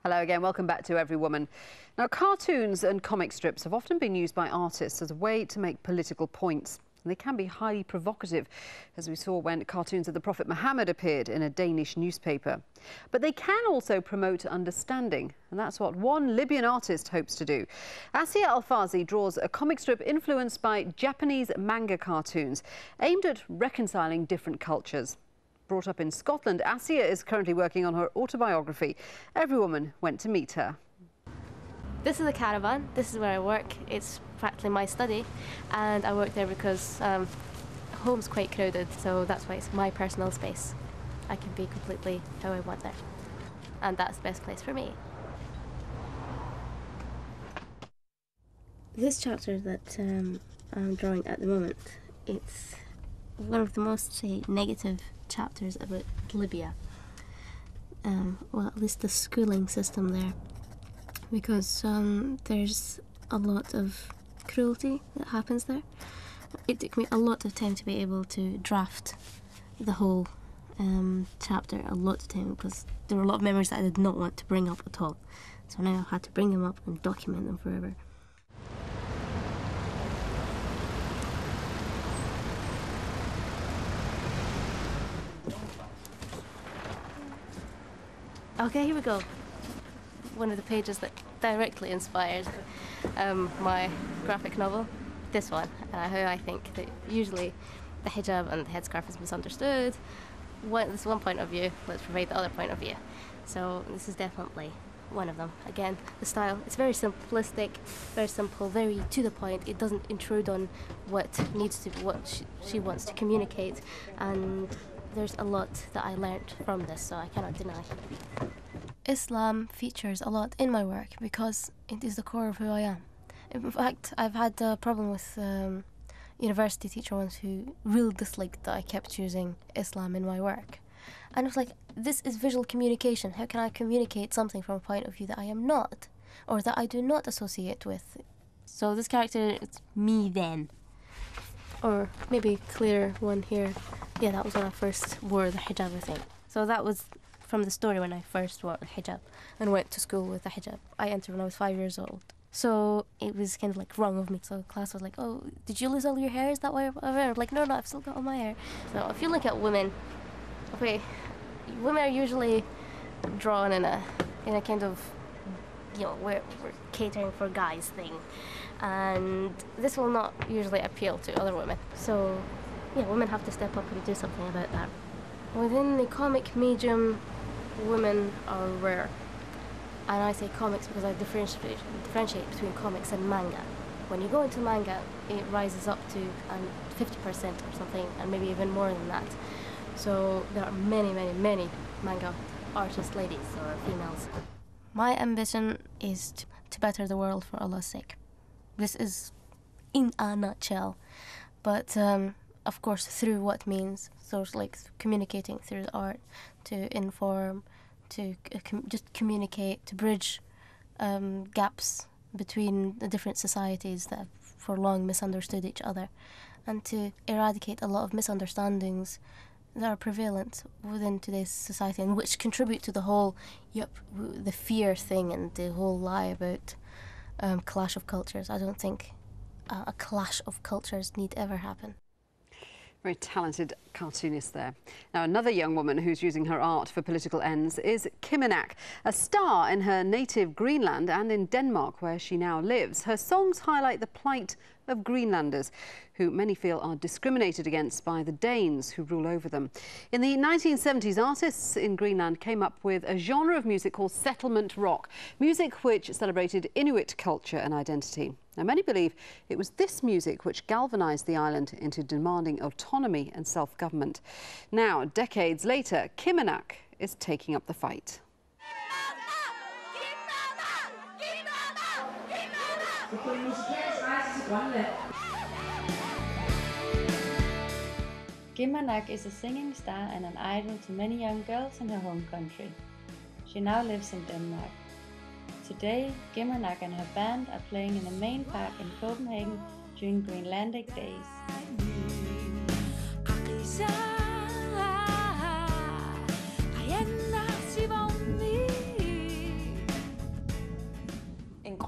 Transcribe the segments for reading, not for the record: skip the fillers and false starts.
Hello again, welcome back to Every Woman. Now, cartoons and comic strips have often been used by artists as a way to make political points. And they can be highly provocative, as we saw when cartoons of the Prophet Muhammad appeared in a Danish newspaper. But they can also promote understanding, and that's what one Libyan artist hopes to do. Asia Alfazi draws a comic strip influenced by Japanese manga cartoons, aimed at reconciling different cultures. Brought up in Scotland, Asia is currently working on her autobiography. Every Woman went to meet her. This is a caravan. This is where I work. It's practically my study, and I work there because home's quite crowded, so that's why it's my personal space. I can be completely how I want there, and that's the best place for me. This chapter that I'm drawing at the moment, it's one of the most, say, negative chapters about Libya. Well, at least the schooling system there, because there's a lot of cruelty that happens there. It took me a lot of time to be able to draft the whole chapter, a lot of time, because there were a lot of memories that I did not want to bring up at all. So now I had to bring them up and document them forever. Okay, here we go. One of the pages that directly inspired my graphic novel, this one, how I think that usually the hijab and the headscarf is misunderstood. This is one point of view, let's provide the other point of view. So this is definitely one of them. Again, the style, it's very simplistic, very simple, very to the point. It doesn't intrude on what she wants to communicate, and there's a lot that I learned from this, so I cannot deny. Islam features a lot in my work because it is the core of who I am. In fact, I've had a problem with university teacher once who really disliked that I kept using Islam in my work. And it was like, this is visual communication. How can I communicate something from a point of view that I am not, or that I do not associate with? So this character, it's me then. Or maybe clearer one here. Yeah, that was when I first wore the hijab, I think. So that was from the story when I first wore the hijab and went to school with the hijab. I entered when I was 5 years old. So it was kind of like wrong of me. So the class was like, oh, did you lose all your hair? Is that why you're I'm like, no, I've still got all my hair. So if you look at women, okay, women are usually drawn in a kind of, you know, we're catering for guys thing. And this will not usually appeal to other women. So yeah, women have to step up and do something about that. Within the comic medium, women are rare. And I say comics because I differentiate between comics and manga. When you go into manga, it rises up to 50% or something, and maybe even more than that. So there are many, many, many manga artist ladies or females. My ambition is to better the world for Allah's sake. This is in a nutshell, but of course through what means. So it's like communicating through the art, to inform, to just communicate, to bridge gaps between the different societies that have for long misunderstood each other, and to eradicate a lot of misunderstandings that are prevalent within today's society and which contribute to the whole, the fear thing and the whole lie about clash of cultures. I don't think a clash of cultures need ever happen. Very talented cartoonist there. Now, another young woman who's using her art for political ends is Kimmernach, a star in her native Greenland and in Denmark, where she now lives. Her songs highlight the plight of Greenlanders, who many feel are discriminated against by the Danes who rule over them. In the 1970s, artists in Greenland came up with a genre of music called settlement rock, music which celebrated Inuit culture and identity. Now, many believe it was this music which galvanised the island into demanding autonomy and self-government. Now, decades later, Kimmernach is taking up the fight. Kimmernach is a singing star and an idol to many young girls in her home country. She now lives in Denmark. Today, Kimmernach and her band are playing in the main park in Copenhagen during Greenlandic Days.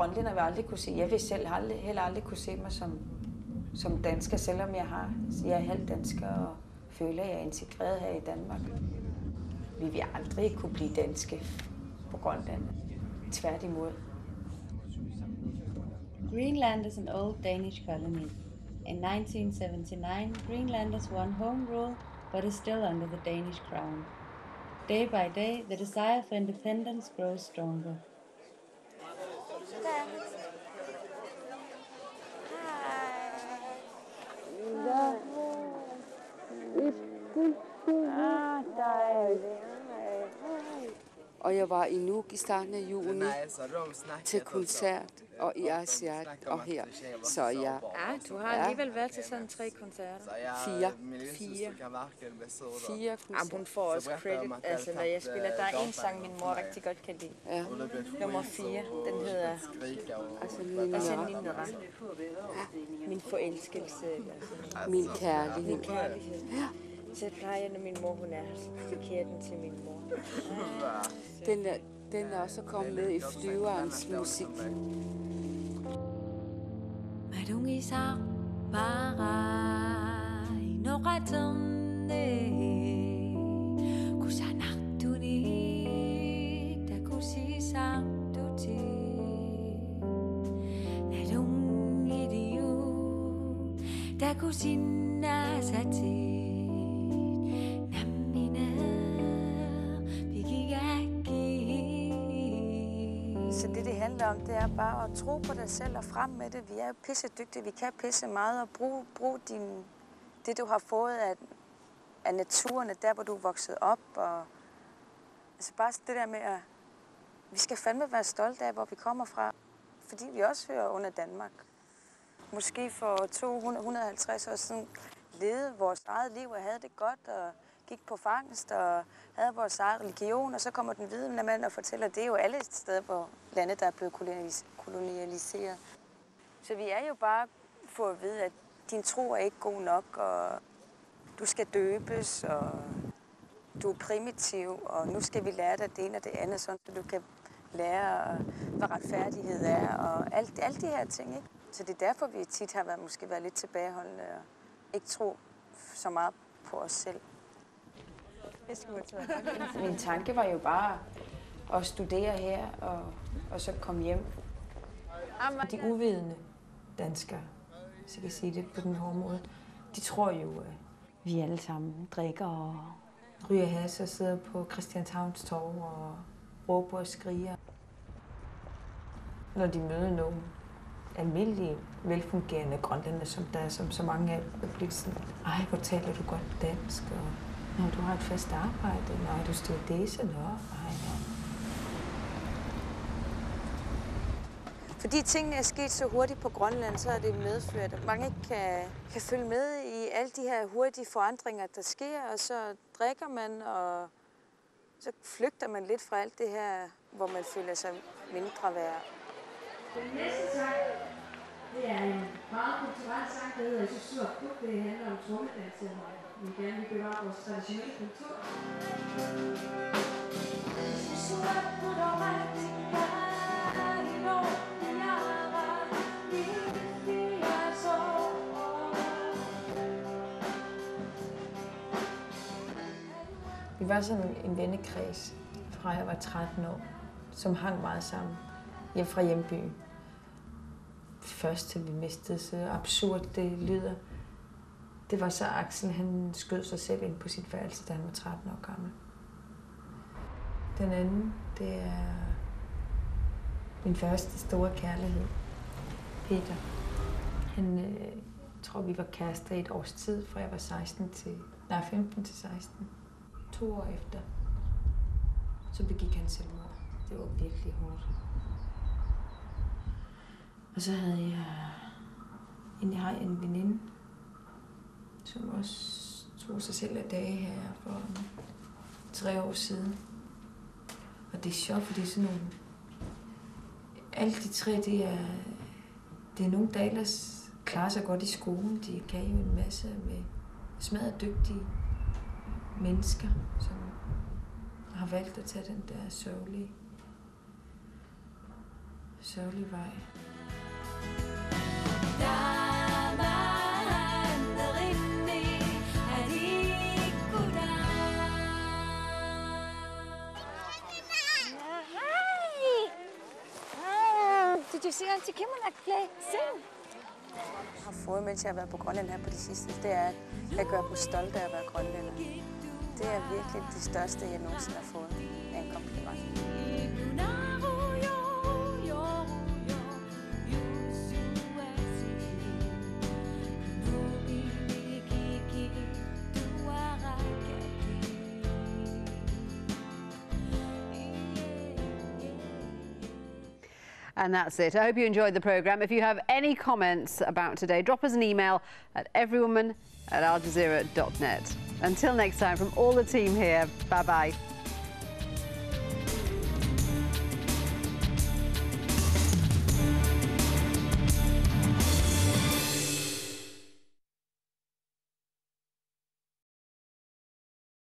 grønlænder vil aldrig kunne se. Jeg vil selv heller aldrig kunne se mig som dansker, selvom jeg er halvt dansker og føler, at jeg er integreret her i Danmark. Vi vil aldrig kunne blive danske på Grønland. Tværtimod. Greenland is an old Danish colony. In 1979, Greenlanders won home rule, but is still under the Danish crown. Day by day, the desire for independence grows stronger. Og jeg var i Nuuk i starten af juni til koncert, og i Asiat og her. Så jeg... Ja, du har alligevel været til sådan 3 koncerter. 4 koncerter. Jamen, hun får også credit. Altså, når jeg spiller, der er en sang, min mor rigtig godt kan lide. Ja. Nummer 4, den hedder... Altså Ninera. Min forelskelse. Min kærlighed. Min kærlighed. Ja. Så plejer jeg, når min mor, hun er, så dedikerer den til min mor. Den er også kommet med i flyverens musik. Madungisar para inoratonne kusanartuni takusisar tuti nadungidiu takusina sati. Så det handler om, det er bare at tro på dig selv og frem med det. Vi er jo pissedygtige, vi kan pisse meget, og brug det, du har fået af naturen, der hvor du er vokset op. Og, altså bare det der med, at vi skal fandme være stolte af, hvor vi kommer fra, fordi vi også hører under Danmark. Måske for 250 år siden levede vores eget liv og havde det godt, og gik på fangst og havde vores eget religion, og så kommer den hvide mand og fortæller, at det er jo alle steder på landet, der er blevet kolonialiseret. Så vi er jo bare for at vide, at din tro er ikke god nok, og du skal døbes, og du er primitiv, og nu skal vi lære dig det ene og det andet, så du kan lære, hvad retfærdighed er, og alt de her ting, ikke? Så det er derfor, vi tit har måske været lidt tilbageholdende og ikke tro så meget på os selv. Min tanke var jo bare at studere her og så komme hjem. De uvidende danskere, så jeg kan sige det på den hårde måde, de tror jo, at vi alle sammen drikker og ryger has og sidder på Christianshavns Torv og råber og skriger. Når de møder nogle almindelige, velfungerende grønlændere, som der er, som så mange af dem, bliver sådan, ej, hvor taler du godt dansk, og når du har et fast arbejde, nej, du stewardesse, nå, ej, nå. Fordi tingene er sket så hurtigt på Grønland, så er det medført, at mange ikke kan følge med i alle de her hurtige forandringer, der sker, og så drikker man, og så flygter man lidt fra alt det her, hvor man føler sig mindre værd. Den næste sang, det er en meget kulturel sang, der hedder Susurkuk. Det handler om trommedanser, og vi gerne vil bevare vores traditionelle kultur. Vi var sådan en vennekreds, fra jeg var 13 år, som hang meget sammen hjem fra hjembyen. Først til vi mistede, så absurd det lyder. Det var så Axel, han skød sig selv ind på sit værelse, da han var 13 år gammel. Den anden, det er min første store kærlighed, Peter. Han tror, vi var kærester i et års tid, fra jeg var 15 til 16. 2 år efter, så begik han selvmord. Det var virkelig hårdt. Og så havde jeg en veninde, som også tog sig selv af dage her for 3 år siden. Og det er sjovt, fordi sådan nogle... Alle de 3, det er nogle, der ellers klarer sig godt i skolen. De kan jo en masse med smadret dygtige mennesker, som har valgt at tage den der sørgelige sørgelig vej. Did you see Auntie Kimmernach play? Sing! Jeg har fået, mens jeg har været på Grønland her på det sidste, det er, at jeg gør dem stolte af at være grønlænder. Det er virkelig det største, jeg nogensinde har fået af en kompliment. And that's it. I hope you enjoyed the programme. If you have any comments about today, drop us an email at everywoman@aljazeera.net. Until next time, from all the team here, bye-bye.